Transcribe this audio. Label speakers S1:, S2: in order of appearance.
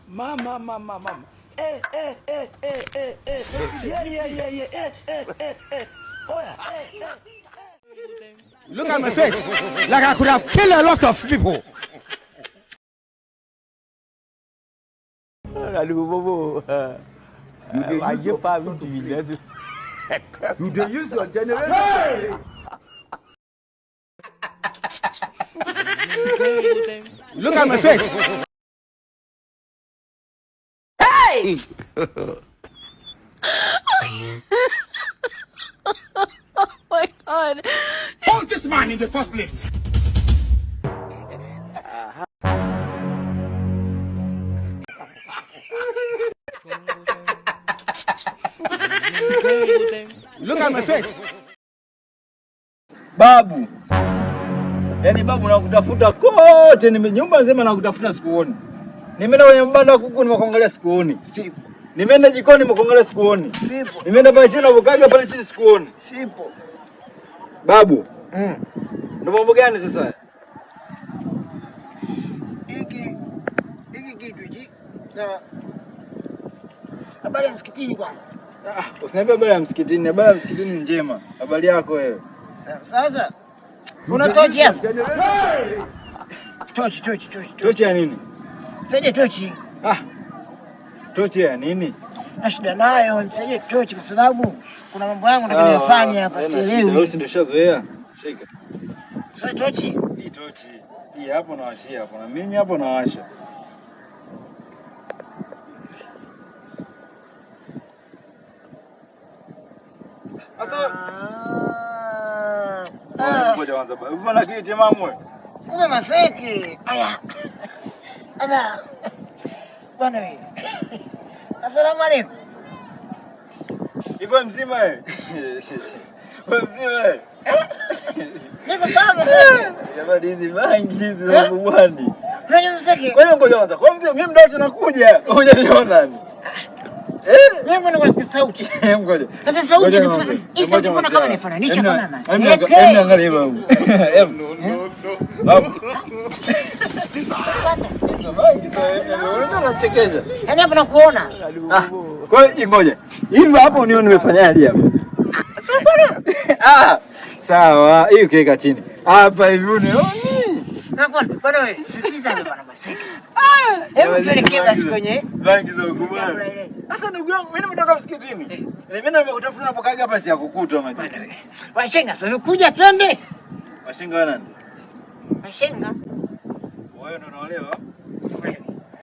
S1: Mama. Yeah. Oya.
S2: Look at my face. Like I could have killed a lot of people.
S1: You dey use your generation.
S2: Look at my face.
S3: Hey! Oh my God.
S2: Hold this man in the first place. Look at my face.
S4: Babu. Yaani babu nakutafuta kote, nyumba nzima nakutafuta sikuoni. Nimeenda kwenye mbanda kuku nimekuangalia sikuoni.
S1: Sipo.
S4: Nimeenda jikoni nimekuangalia sikuoni.
S1: Sipo.
S4: Nimeenda pale chini ukaga pale chini sikuoni.
S1: Sipo.
S4: Babu. Ndio mambo gani sasa?
S1: Hiki kitu hiki. Na habari ya msikitini kwanza.
S4: Usiniambie habari ya msikitini, habari ya msikitini njema. Habari yako wewe?
S1: Sasa una tochi hapo? Tochi.
S4: Tochi ya nini?
S1: Sije tochi.
S4: Tochi ya nini?
S1: Na shida nayo, sije tochi kwa sababu kuna mambo yangu nataka niyafanye hapa sielewi.
S4: Wewe ndio ushazoea. Shika.
S1: Sasa tochi.
S4: Hii tochi. Hii hapo nawashia hapo. Na mimi hapo nawasha. Ngoja kwanza baba. Mbona kiti mamwe?
S1: Kumbe maseki. Aya. Ana. Bwana wewe. Asalamu alaykum.
S4: Ipo mzima wewe? Wewe mzima wewe?
S1: Niko sawa.
S4: Jamani hizi bangi hizi za bwani.
S1: Wewe mseki.
S4: Kwa hiyo ngoja kwanza. Kwa mzee mimi mdoto nakuja. Hujaniona ni.
S1: Mimi nasikia sauti.
S4: Ngoja.
S1: Sasa sauti hizo mbona kama nifananisha kama mama.
S4: Angalia babu. Babu. Unachekesha.
S1: Yaani hapo nakuona.
S4: Kwa hiyo ngoja. Hivi hapo unione nimefanyaje hapa? Sawa, hiyo keka chini. Hapa hivi unioni?
S1: Bwana wewe, sikiliza bwana maseki. Hebu tuelekee basi kwenye
S4: rangi za ukubwa. Sasa ndugu yangu mimi nimetoka msikitini. Mimi nimekutafuta hapo kaga hapa si yakukutwa maji.
S1: Washenga tumekuja twende.
S4: Washenga nani?
S1: Washenga.
S4: Wewe ndo unaolewa?